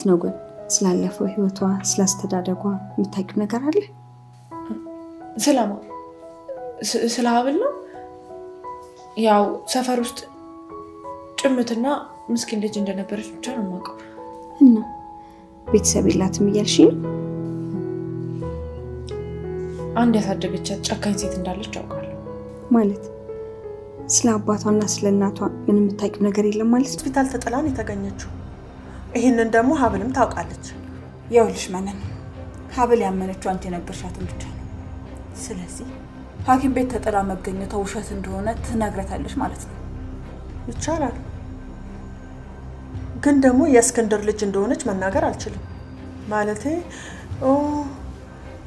ነው ግን ስላለፈው ህይወቷ ስላስተዳደጓ የምታውቂው ነገር አለ? ስለማ ስለ ሀብል ነው። ያው ሰፈር ውስጥ ጭምትና ምስኪን ልጅ እንደነበረች ብቻ ነው የማውቀው። እና ቤተሰብ የላትም እያልሽ ነው? አንድ ያሳደገቻት ጨካኝ ሴት እንዳለች አውቃለሁ። ማለት ስለ አባቷና ስለ እናቷ ምንም የምታውቂው ነገር የለም ማለት? ሆስፒታል ተጥላን የተገኘችው ይህንን ደግሞ ሀብልም ታውቃለች። ይኸውልሽ መነን ሀብል ያመነችው አንቺ የነገርሻትን ብቻ ነው። ስለዚህ ሐኪም ቤት ተጥላ መገኘቷ ውሸት እንደሆነ ትነግረታለሽ ማለት ነው። ይቻላል፣ ግን ደግሞ የእስክንድር ልጅ እንደሆነች መናገር አልችልም። ማለቴ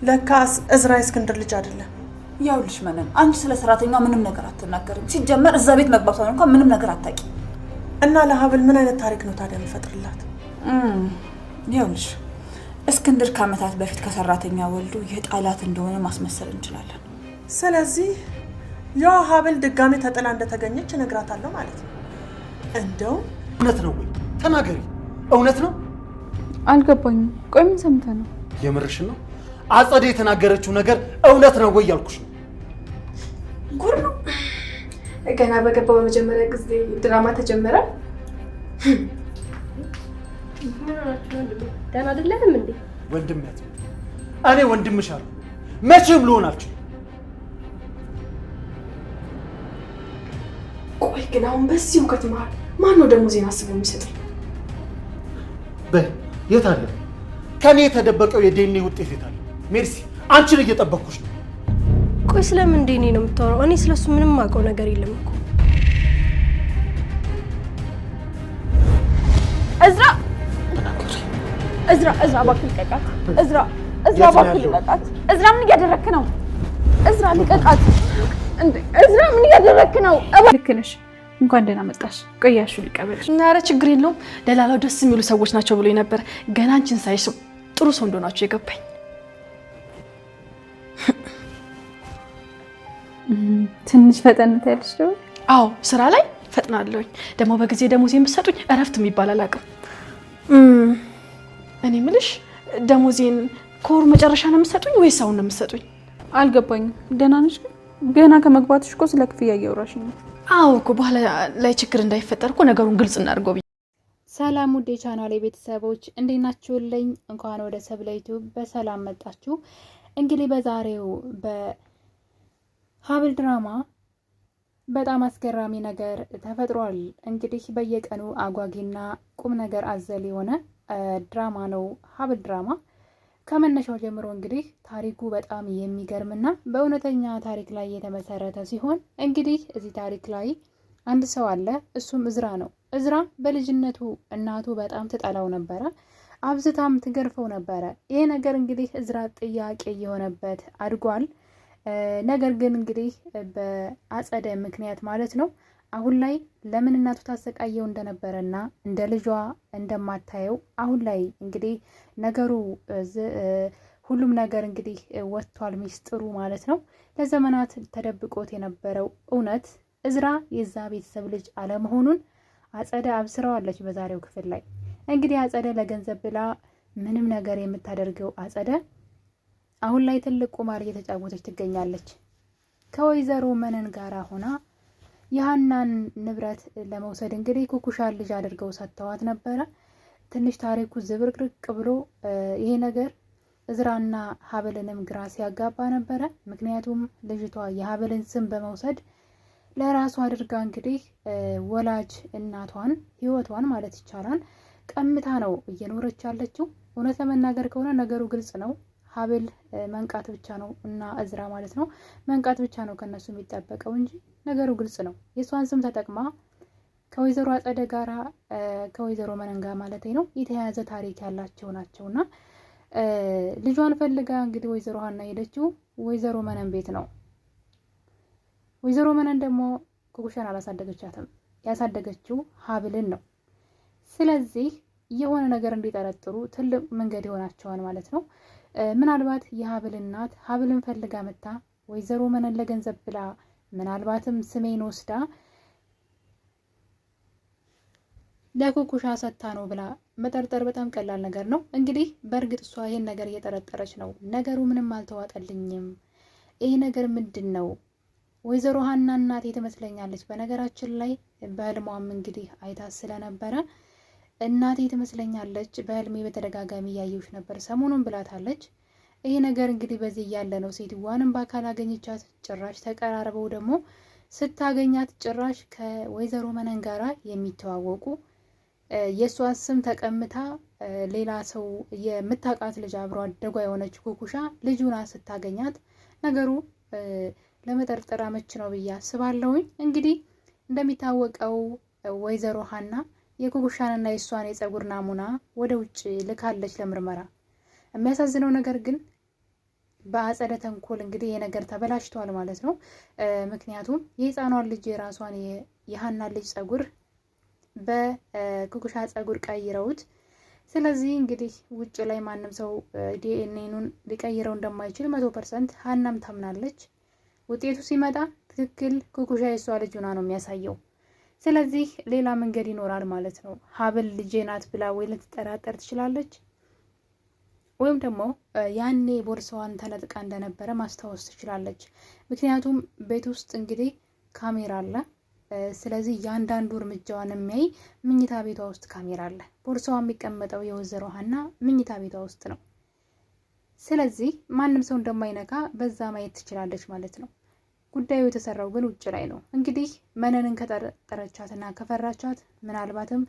ለካስ እዝራ የእስክንድር ልጅ አይደለም። ይኸውልሽ መነን አንቺ ስለ ሰራተኛዋ ምንም ነገር አትናገርም። ሲጀመር እዛ ቤት መግባቷን እንኳን ምንም ነገር አታውቂም። እና ለሀብል ምን አይነት ታሪክ ነው ታዲያ የሚፈጥርላት? ይኸውልሽ እስክንድር ከዓመታት በፊት ከሰራተኛ ወልዶ የጣላት እንደሆነ ማስመሰል እንችላለን። ስለዚህ ያው ሀብል ድጋሜ ተጥላ እንደተገኘች እነግራታለሁ ማለት ነው። እንደው እውነት ነው ወይ? ተናገሪ። እውነት ነው? አልገባኝም። ቆይ ምን ሰምተህ ነው? የምርሽን ነው? አጸደ የተናገረችው ነገር እውነት ነው ወይ ያልኩሽ ነው። ጉር ነው። ገና በገባው በመጀመሪያ ጊዜ ድራማ ተጀመረ። ደህና አይደለም እንዴ? ወንድምነት እኔ ወንድምሽ አለ መቼም ልሆን አልችልም። ቆይ ግን አሁን በዚህ እውቀት መሀል ማን ነው ደግሞ ዜና አስቦ የሚሰጠኝ? የት አለ? ከኔ የተደበቀው የዲኤንኤ ውጤት የት አለ? ሜርሲ አንቺን እየጠበቅኩሽ ነው። ቆይ ስለምን ዲኤንኤ ነው የምታወራው? እኔ ስለሱ ምንም የማውቀው ነገር የለም እኮ። እዝራ እባክህ ልቀቃት። እዝራ እባክህ ልቀቃት። እዝራ ምን እያደረክ ነው? እዝራ ልቀቃት። እንዴ እዝራ ምን እያደረክ ነው? ልክ ነሽ። እንኳን ደህና መጣሽ። ቆያሹ ልቀበልሽ። ኧረ ችግር የለውም። ደላላው ደስ የሚሉ ሰዎች ናቸው ብሎኝ ነበር። ገና አንቺን ሳይሽ ጥሩ ሰው እንደሆናችሁ የገባኝ። ትንሽ ፈጠንት ያለሽ ነው? አዎ ስራ ላይ ፈጥናለሁኝ። ደግሞ በጊዜ ደሞዝ የምትሰጡኝ እረፍት የሚባል አላውቅም። እኔ የምልሽ ደሞዜን ከወሩ መጨረሻ ነው የምትሰጡኝ ወይስ አሁን ነው የምትሰጡኝ? አልገባኝም። ደህና ነሽ ግን? ገና ከመግባትሽ እኮ ስለ ክፍያ እያወራሽ ነው። አዎ እኮ በኋላ ላይ ችግር እንዳይፈጠር እኮ ነገሩን ግልጽ እናድርገው። ሰላም ውድ የቻናሌ ቤተሰቦች እንዴት ናችሁልኝ? እንኳን ወደ ሰብለ ዩቲዩብ በሰላም መጣችሁ። እንግዲህ በዛሬው በሀብል ድራማ በጣም አስገራሚ ነገር ተፈጥሯል። እንግዲህ በየቀኑ አጓጊና ቁም ነገር አዘል የሆነ ድራማ ነው ሀብል ድራማ። ከመነሻው ጀምሮ እንግዲህ ታሪኩ በጣም የሚገርምና በእውነተኛ ታሪክ ላይ የተመሰረተ ሲሆን እንግዲህ እዚህ ታሪክ ላይ አንድ ሰው አለ። እሱም እዝራ ነው። እዝራ በልጅነቱ እናቱ በጣም ትጠላው ነበረ፣ አብዝታም ትገርፈው ነበረ። ይሄ ነገር እንግዲህ እዝራ ጥያቄ የሆነበት አድጓል። ነገር ግን እንግዲህ በአጸደ ምክንያት ማለት ነው አሁን ላይ ለምን እናቱ ታሰቃየው እንደነበረና እንደ ልጇ እንደማታየው አሁን ላይ እንግዲህ ነገሩ ሁሉም ነገር እንግዲህ ወጥቷል፣ ሚስጥሩ ማለት ነው። ለዘመናት ተደብቆት የነበረው እውነት እዝራ የዛ ቤተሰብ ልጅ አለመሆኑን አጸደ አብስረዋለች በዛሬው ክፍል ላይ። እንግዲህ አጸደ ለገንዘብ ብላ ምንም ነገር የምታደርገው አጸደ አሁን ላይ ትልቅ ቁማር እየተጫወተች ትገኛለች። ከወይዘሮ መነን ጋር ሆና የሀናን ንብረት ለመውሰድ እንግዲህ ኩኩሻን ልጅ አድርገው ሰጥተዋት ነበረ። ትንሽ ታሪኩ ዝብርቅርቅ ብሎ ይሄ ነገር እዝራና ሀብልንም ግራ ሲያጋባ ነበረ። ምክንያቱም ልጅቷ የሀብልን ስም በመውሰድ ለራሱ አድርጋ እንግዲህ ወላጅ እናቷን ህይወቷን ማለት ይቻላል ቀምታ ነው እየኖረች ያለችው። እውነት ለመናገር ከሆነ ነገሩ ግልጽ ነው። ሀብል መንቃት ብቻ ነው እና እዝራ ማለት ነው መንቃት ብቻ ነው ከነሱ የሚጠበቀው እንጂ ነገሩ ግልጽ ነው። የሷን ስም ተጠቅማ ከወይዘሮ አጸደ ጋራ ከወይዘሮ መነን ጋር ማለት ነው የተያያዘ ታሪክ ያላቸው ናቸውና ልጇን ፈልጋ እንግዲህ ወይዘሮ ሀና ሄደችው ወይዘሮ መነን ቤት ነው። ወይዘሮ መነን ደግሞ ኩኩሻን አላሳደገቻትም፣ ያሳደገችው ሀብልን ነው። ስለዚህ የሆነ ነገር እንዲጠረጥሩ ትልቅ መንገድ ይሆናቸዋል ማለት ነው። ምናልባት የሀብል እናት ሀብልን ፈልጋ መታ ወይዘሮ መነን ለገንዘብ ብላ ምናልባትም ስሜን ወስዳ ለኩኩሻ ሰታ ነው ብላ መጠርጠር በጣም ቀላል ነገር ነው። እንግዲህ በእርግጥ እሷ ይሄን ነገር እየጠረጠረች ነው። ነገሩ ምንም አልተዋጠልኝም። ይሄ ነገር ምንድን ነው? ወይዘሮ ሀና እናቴ ትመስለኛለች። በነገራችን ላይ በህልሟም እንግዲህ አይታ ስለነበረ እናቴ ትመስለኛለች፣ በህልሜ በተደጋጋሚ እያየሁሽ ነበር ሰሞኑን ብላታለች። ይሄ ነገር እንግዲህ በዚህ እያለ ነው ሴትዋንም በአካል አገኘቻት። ጭራሽ ተቀራርበው ደግሞ ስታገኛት ጭራሽ ከወይዘሮ መነን ጋራ የሚተዋወቁ የእሷን ስም ተቀምታ ሌላ ሰው የምታውቃት ልጅ አብሮ አደጓ የሆነች ኩኩሻ ልጁና ስታገኛት ነገሩ ለመጠርጠር አመች ነው ብዬ አስባለሁኝ። እንግዲህ እንደሚታወቀው ወይዘሮ ሀና የኩኩሻንና የእሷን የፀጉር ናሙና ወደ ውጭ ልካለች ለምርመራ። የሚያሳዝነው ነገር ግን በአጸደ ተንኮል እንግዲህ ይሄ ነገር ተበላሽቷል ማለት ነው። ምክንያቱም የህፃኗን ልጅ የራሷን የሀና ልጅ ፀጉር በኩኩሻ ፀጉር ቀይረውት፣ ስለዚህ እንግዲህ ውጭ ላይ ማንም ሰው ዲኤንኤኑን ሊቀይረው እንደማይችል 100% ሀናም ታምናለች። ውጤቱ ሲመጣ ትክክል ኩኩሻ የሷ ልጅ ሆና ነው የሚያሳየው። ስለዚህ ሌላ መንገድ ይኖራል ማለት ነው። ሀብል ልጄ ናት ብላ ወይ ልትጠራጠር ትችላለች፣ ወይም ደግሞ ያኔ ቦርሳዋን ተነጥቃ እንደነበረ ማስታወስ ትችላለች። ምክንያቱም ቤት ውስጥ እንግዲህ ካሜራ አለ። ስለዚህ እያንዳንዱ እርምጃዋን የሚያይ ምኝታ ቤቷ ውስጥ ካሜራ አለ። ቦርሳዋ የሚቀመጠው የወይዘሮ ሀና ምኝታ ቤቷ ውስጥ ነው። ስለዚህ ማንም ሰው እንደማይነካ በዛ ማየት ትችላለች ማለት ነው። ጉዳዩ የተሰራው ግን ውጭ ላይ ነው። እንግዲህ መነንን ከጠረጠረቻትና ከፈራቻት ምናልባትም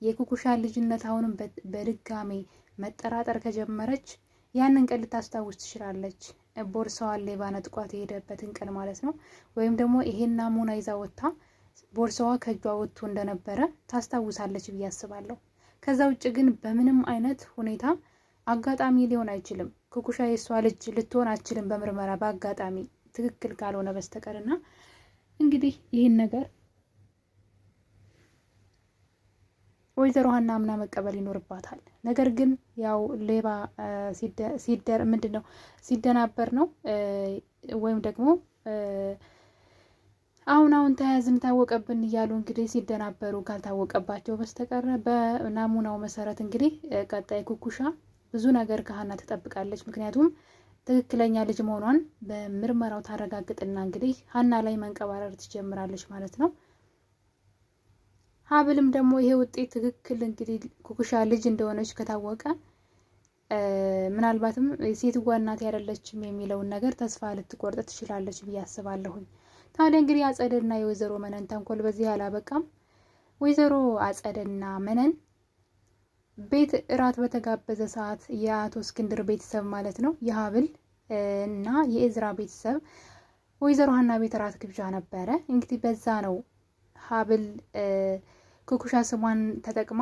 የኩኩሻ ልጅነት አሁንም በድጋሜ መጠራጠር ከጀመረች ያንን ቀን ልታስታውስ ትችላለች። ቦርሳዋን ሌባ ነጥቋት የሄደበትን ቀን ማለት ነው። ወይም ደግሞ ይሄን ናሙና ይዛ ወጥታ ቦርሳዋ ከእጇ ወጥቶ እንደነበረ ታስታውሳለች ብዬ አስባለሁ። ከዛ ውጭ ግን በምንም አይነት ሁኔታ አጋጣሚ ሊሆን አይችልም። ኩኩሻ የሷ ልጅ ልትሆን አትችልም በምርመራ በአጋጣሚ ትክክል ካልሆነ በስተቀርና እንግዲህ ይህን ነገር ወይዘሮ ሀና አምና መቀበል ይኖርባታል። ነገር ግን ያው ሌባ ሲደናበር ነው ወይም ደግሞ አሁን ተያዝን ታወቀብን እያሉ እንግዲህ ሲደናበሩ ካልታወቀባቸው በስተቀር በናሙናው መሰረት እንግዲህ ቀጣይ ኩኩሻ ብዙ ነገር ከሀና ትጠብቃለች። ምክንያቱም ትክክለኛ ልጅ መሆኗን በምርመራው ታረጋግጥና እንግዲህ ሀና ላይ መንቀባረር ትጀምራለች ማለት ነው። ሀብልም ደግሞ ይሄ ውጤት ትክክል እንግዲህ ኩኩሻ ልጅ እንደሆነች ከታወቀ ምናልባትም ሴትዋ እናት ያደለችም የሚለውን ነገር ተስፋ ልትቆርጥ ትችላለች ብዬ አስባለሁኝ። ታዲያ እንግዲህ አጸደና የወይዘሮ መነን ተንኮል በዚህ አላበቃም። ወይዘሮ አጸደና መነን ቤት እራት በተጋበዘ ሰዓት የአቶ እስክንድር ቤተሰብ ማለት ነው የሀብል እና የእዝራ ቤተሰብ ወይዘሮ ሀና ቤት እራት ግብዣ ነበረ። እንግዲህ በዛ ነው ሀብል ኩኩሻ ስሟን ተጠቅማ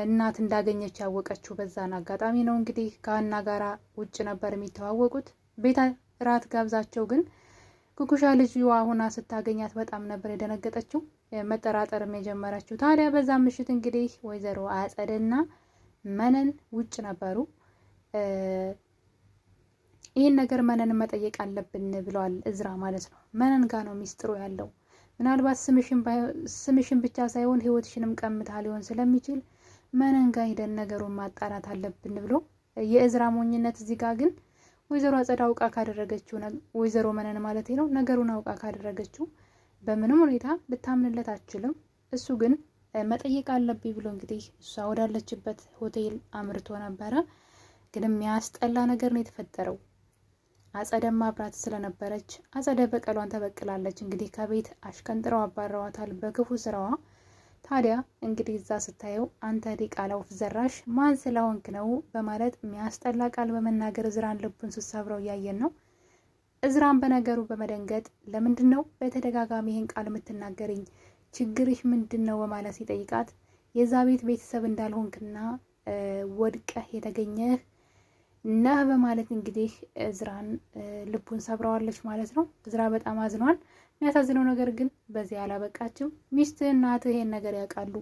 እናት እንዳገኘች ያወቀችው በዛን አጋጣሚ ነው። እንግዲህ ከሀና ጋራ ውጭ ነበር የሚተዋወቁት። ቤት እራት ጋብዛቸው ግን ኩኩሻ ልጅዋ ሆና ስታገኛት በጣም ነበር የደነገጠችው፣ መጠራጠርም የጀመረችው። ታዲያ በዛ ምሽት እንግዲህ ወይዘሮ አጸደና መነን ውጭ ነበሩ። ይህን ነገር መነን መጠየቅ አለብን ብለዋል እዝራ ማለት ነው። መነን ጋ ነው ሚስጥሩ ያለው። ምናልባት ስምሽን ብቻ ሳይሆን ህይወትሽንም ቀምታ ሊሆን ስለሚችል መነን ጋ ሂደን ነገሩን ማጣራት አለብን ብሎ የእዝራ ሞኝነት እዚህ ጋር ግን ወይዘሮ አጸዳ አውቃ ካደረገችው ወይዘሮ መነን ማለት ነው ነገሩን አውቃ ካደረገችው በምንም ሁኔታ ልታምንለት አትችልም። እሱ ግን መጠየቅ አለብኝ ብሎ እንግዲህ እሷ ወዳለችበት ሆቴል አምርቶ ነበረ። ግን የሚያስጠላ ነገር ነው የተፈጠረው። አጸደም አብራት ስለነበረች አጸደ በቀሏን ተበቅላለች። እንግዲህ ከቤት አሽቀንጥረው አባረዋታል በክፉ ስራዋ። ታዲያ እንግዲህ እዛ ስታየው አንተ ዲቃላ ወፍ ዘራሽ ማን ስለሆንክ ነው በማለት የሚያስጠላ ቃል በመናገር እዝራን ልቡን ስትሰብረው እያየን ነው። እዝራን በነገሩ በመደንገጥ ለምንድን ነው በተደጋጋሚ ይህን ቃል የምትናገርኝ? ችግርሽ ምንድን ነው በማለት ሲጠይቃት የዛ ቤት ቤተሰብ እንዳልሆንክና ወድቀህ የተገኘህ ነህ በማለት እንግዲህ እዝራን ልቡን ሰብረዋለች ማለት ነው። እዝራ በጣም አዝኗል። የሚያሳዝነው ነገር ግን በዚህ አላበቃችም። ሚስትህና እህትህ ይሄን ነገር ያውቃሉ፣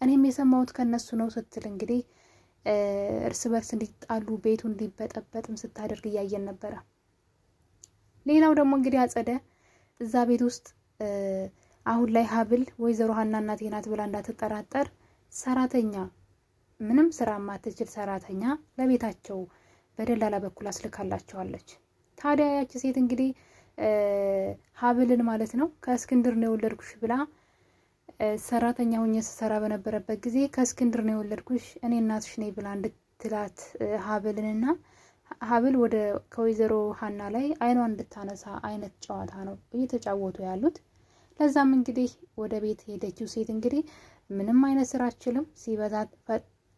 እኔም የሰማሁት ከነሱ ነው ስትል እንግዲህ እርስ በርስ እንዲጣሉ ቤቱ እንዲበጠበጥም ስታደርግ እያየን ነበረ። ሌላው ደግሞ እንግዲህ አጸደ እዛ ቤት ውስጥ አሁን ላይ ሀብል ወይዘሮ ሀና እናቴ ናት ብላ እንዳትጠራጠር ሰራተኛ፣ ምንም ስራ ማትችል ሰራተኛ ለቤታቸው በደላላ በኩል አስልካላቸዋለች። ታዲያ ያቺ ሴት እንግዲህ ሀብልን ማለት ነው ከእስክንድር ነው የወለድኩሽ ብላ ሰራተኛ ሆኜ ስሰራ በነበረበት ጊዜ ከእስክንድር ነው የወለድኩሽ እኔ እናትሽ ነኝ ብላ እንድትላት ሀብልንና ሀብል ወደ ከወይዘሮ ሀና ላይ አይኗን እንድታነሳ አይነት ጨዋታ ነው እየተጫወቱ ያሉት። ለዛም እንግዲህ ወደ ቤት ሄደችው ሴት እንግዲህ ምንም አይነት ስራ አትችልም፣ ሲበዛ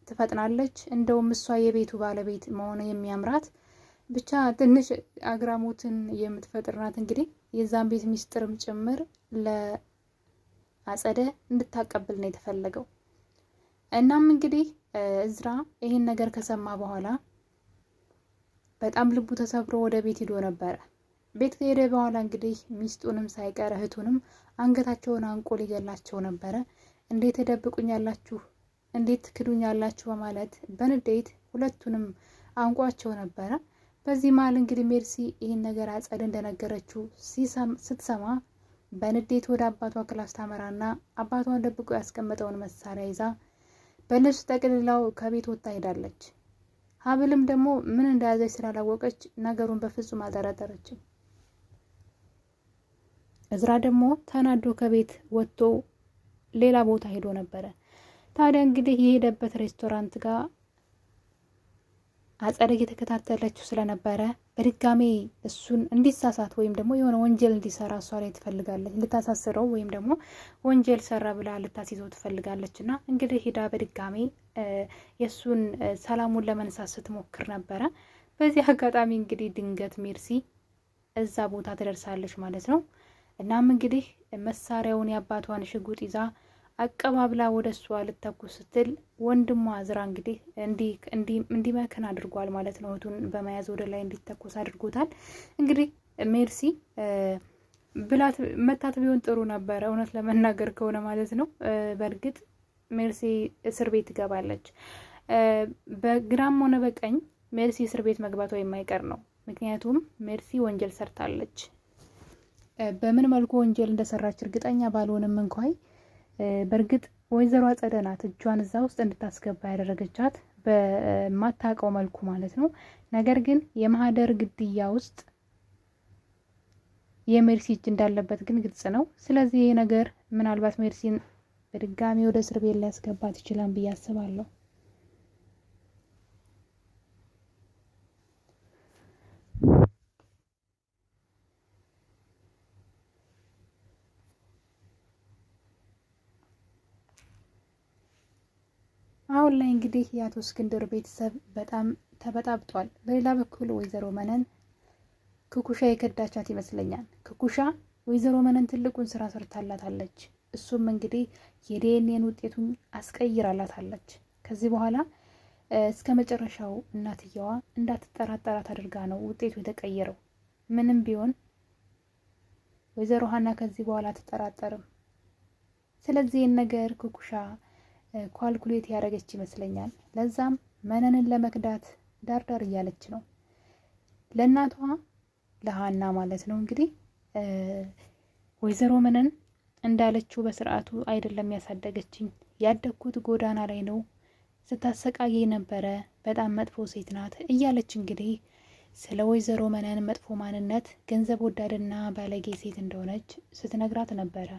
ትፈጥናለች። እንደውም እሷ የቤቱ ባለቤት መሆን የሚያምራት ብቻ ትንሽ አግራሞትን የምትፈጥር ናት። እንግዲህ የዛን ቤት ሚስጥርም ጭምር ለአጸደ እንድታቀብል ነው የተፈለገው። እናም እንግዲህ እዝራ ይህን ነገር ከሰማ በኋላ በጣም ልቡ ተሰብሮ ወደ ቤት ሂዶ ነበረ። ቤት ከሄደ በኋላ እንግዲህ ሚስቱንም ሳይቀር እህቱንም አንገታቸውን አንቆ ሊገላቸው ነበረ። እንዴት ተደብቁኛላችሁ፣ እንዴት ትክዱኛላችሁ በማለት በንዴት ሁለቱንም አንቋቸው ነበረ። በዚህ መሀል እንግዲህ ሜርሲ ይህን ነገር አጸደ እንደነገረችው ስትሰማ በንዴት ወደ አባቷ ክላስ ታመራና አባቷን ደብቆ ያስቀመጠውን መሳሪያ ይዛ በልብስ ጠቅልላው ከቤት ወጣ ሄዳለች። ሀብልም ደግሞ ምን እንደያዘች ስላላወቀች ነገሩን በፍጹም አልጠረጠረችም። እዝራ ደግሞ ተናዶ ከቤት ወጥቶ ሌላ ቦታ ሄዶ ነበረ። ታዲያ እንግዲህ የሄደበት ሬስቶራንት ጋር አጸደ እየተከታተለችው ስለነበረ በድጋሜ እሱን እንዲሳሳት ወይም ደግሞ የሆነ ወንጀል እንዲሰራ እሷ ላይ ትፈልጋለች። ልታሳስረው ወይም ደግሞ ወንጀል ሰራ ብላ ልታስይዘው ትፈልጋለች። እና እንግዲህ ሂዳ በድጋሜ የእሱን ሰላሙን ለመንሳት ስትሞክር ነበረ። በዚህ አጋጣሚ እንግዲህ ድንገት ሜርሲ እዛ ቦታ ትደርሳለች ማለት ነው። እናም እንግዲህ መሳሪያውን የአባቷን ሽጉጥ ይዛ አቀባብላ ወደ እሷ ልተኩስ ስትል ወንድሟ እዝራ እንግዲህ እንዲመክን አድርጓል ማለት ነው። እህቱን በመያዝ ወደ ላይ እንዲተኩስ አድርጎታል። እንግዲህ ሜርሲ ብላት መታት ቢሆን ጥሩ ነበረ፣ እውነት ለመናገር ከሆነ ማለት ነው። በእርግጥ ሜርሲ እስር ቤት ትገባለች። በግራም ሆነ በቀኝ ሜርሲ እስር ቤት መግባቷ የማይቀር ነው። ምክንያቱም ሜርሲ ወንጀል ሰርታለች። በምን መልኩ ወንጀል እንደሰራች እርግጠኛ ባልሆንም እንኳን በእርግጥ ወይዘሮ አጸደ ናት እጇን እዛ ውስጥ እንድታስገባ ያደረገቻት በማታውቀው መልኩ ማለት ነው። ነገር ግን የማህደር ግድያ ውስጥ የሜርሲ እጅ እንዳለበት ግን ግልጽ ነው። ስለዚህ ይህ ነገር ምናልባት ሜርሲን በድጋሚ ወደ እስር ቤት ሊያስገባት ይችላል ብዬ አስባለሁ። አሁን ላይ እንግዲህ የአቶ እስክንድር ቤተሰብ በጣም ተበጣብጧል። በሌላ በኩል ወይዘሮ መነን ክኩሻ የከዳቻት ይመስለኛል። ክኩሻ ወይዘሮ መነን ትልቁን ስራ ሰርታላታለች። እሱም እንግዲህ የዲኤንኤን ውጤቱን አስቀይራላታለች። ከዚህ በኋላ እስከ መጨረሻው እናትየዋ እንዳትጠራጠራት አድርጋ ነው ውጤቱ የተቀየረው። ምንም ቢሆን ወይዘሮ ሀና ከዚህ በኋላ አትጠራጠርም። ስለዚህ ነገር ክኩሻ ኳልኩሌት ያደረገች ይመስለኛል። ለዛም መነንን ለመክዳት ዳርዳር እያለች ነው። ለእናቷ ለሀና ማለት ነው። እንግዲህ ወይዘሮ መነን እንዳለችው በስርዓቱ አይደለም ያሳደገችኝ፣ ያደግኩት ጎዳና ላይ ነው፣ ስታሰቃየኝ ነበረ፣ በጣም መጥፎ ሴት ናት እያለች እንግዲህ ስለ ወይዘሮ መነን መጥፎ ማንነት፣ ገንዘብ ወዳድና ባለጌ ሴት እንደሆነች ስትነግራት ነበረ።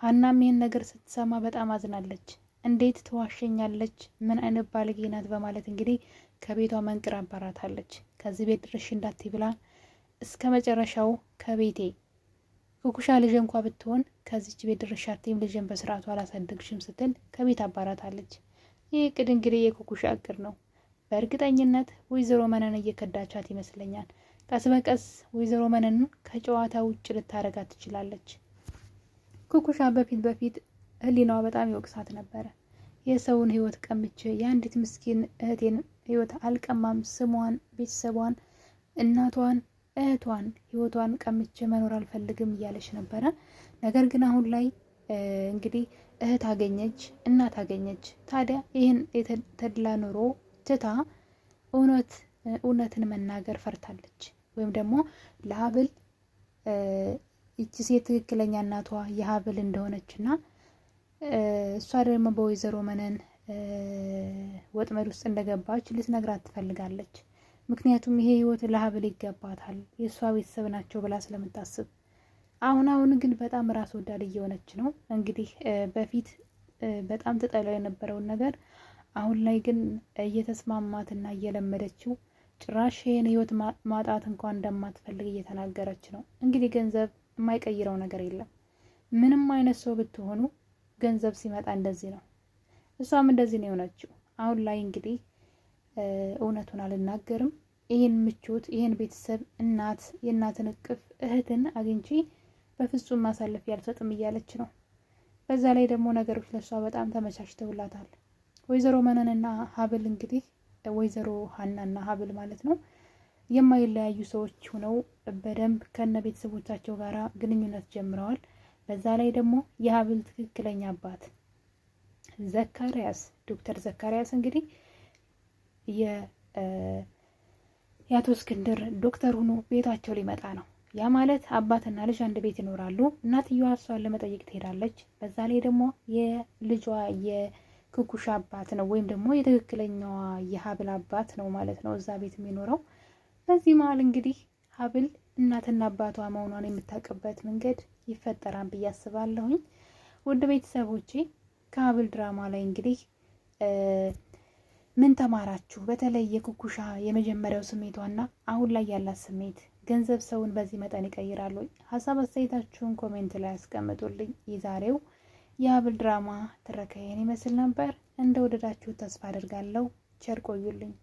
ሀናም ይህን ነገር ስትሰማ በጣም አዝናለች። እንዴት ትዋሸኛለች? ምን አይነት ባለጌ ናት? በማለት እንግዲህ ከቤቷ መንቅር አባራታለች። ከዚህ ቤት ድርሽ እንዳትይ ብላ እስከ መጨረሻው ከቤቴ ኩኩሻ ልጅ እንኳ ብትሆን ከዚች ቤት ድርሽ አትይም፣ ልጅን በስርዓቱ አላሳደግሽም ስትል ከቤት አባራታለች። ይህ እቅድ እንግዲህ የኩኩሻ እቅድ ነው። በእርግጠኝነት ወይዘሮ መነን እየከዳቻት ይመስለኛል። ቀስ በቀስ ወይዘሮ መነን ከጨዋታ ውጭ ልታረጋት ትችላለች። ኩኩሻ በፊት ህሊናዋ በጣም ይወቅሳት ነበረ። የሰውን ህይወት ቀምቼ የአንዲት ምስኪን እህቴን ህይወት አልቀማም፣ ስሟን፣ ቤተሰቧን፣ እናቷን፣ እህቷን ህይወቷን ቀምቼ መኖር አልፈልግም እያለች ነበረ። ነገር ግን አሁን ላይ እንግዲህ እህት አገኘች፣ እናት አገኘች። ታዲያ ይህን የተድላ ኑሮ ትታ እውነትን መናገር ፈርታለች። ወይም ደግሞ ለሀብል ይቺ ሴት ትክክለኛ እናቷ የሀብል እንደሆነችና እሷ ደግሞ በወይዘሮ መነን ወጥመድ ውስጥ እንደገባች ልትነግራት ትፈልጋለች። ምክንያቱም ይሄ ህይወት ለሀብል ይገባታል የእሷ ቤተሰብ ናቸው ብላ ስለምታስብ። አሁን ግን በጣም ራስ ወዳድ እየሆነች ነው። እንግዲህ በፊት በጣም ትጠላው የነበረውን ነገር አሁን ላይ ግን እየተስማማትና እየለመደችው ጭራሽ ይሄን ህይወት ማጣት እንኳን እንደማትፈልግ እየተናገረች ነው። እንግዲህ ገንዘብ የማይቀይረው ነገር የለም። ምንም አይነት ሰው ብትሆኑ ገንዘብ ሲመጣ እንደዚህ ነው። እሷም እንደዚህ ነው የሆነችው። አሁን ላይ እንግዲህ እውነቱን አልናገርም፣ ይሄን ምቾት፣ ይሄን ቤተሰብ፣ እናት፣ የእናትን እቅፍ እህትን አግኝቼ በፍጹም ማሳለፍ ያልሰጥም እያለች ነው። በዛ ላይ ደግሞ ነገሮች ለሷ በጣም ተመቻችተውላታል። ወይዘሮ መነንና ሀብል እንግዲህ ወይዘሮ ሀናና ሀብል ማለት ነው የማይለያዩ ሰዎች ሆነው በደንብ ከነ ቤተሰቦቻቸው ጋር ግንኙነት ጀምረዋል። በዛ ላይ ደግሞ የሀብል ትክክለኛ አባት ዘካሪያስ ዶክተር ዘካሪያስ እንግዲህ የአቶ እስክንድር ዶክተር ሆኖ ቤታቸው ሊመጣ ነው። ያ ማለት አባትና ልጅ አንድ ቤት ይኖራሉ። እናትየዋ እሷን ለመጠየቅ ትሄዳለች። በዛ ላይ ደግሞ የልጇ የክኩሻ አባት ነው ወይም ደግሞ የትክክለኛዋ የሀብል አባት ነው ማለት ነው እዛ ቤት የሚኖረው። በዚህ መሀል እንግዲህ ሀብል እናትና አባቷ መሆኗን የምታውቅበት መንገድ ይፈጠራል ብዬ አስባለሁኝ። ውድ ቤተሰቦቼ ከሀብል ድራማ ላይ እንግዲህ ምን ተማራችሁ? በተለይ የኩኩሻ የመጀመሪያው ስሜቷና አሁን ላይ ያላት ስሜት ገንዘብ ሰውን በዚህ መጠን ይቀይራሉ? ሀሳብ አስተያየታችሁን ኮሜንት ላይ ያስቀምጡልኝ። የዛሬው የሀብል ድራማ ትረካዬን ይመስል ነበር። እንደወደዳችሁ ተስፋ አድርጋለሁ። ቸር ቆዩልኝ።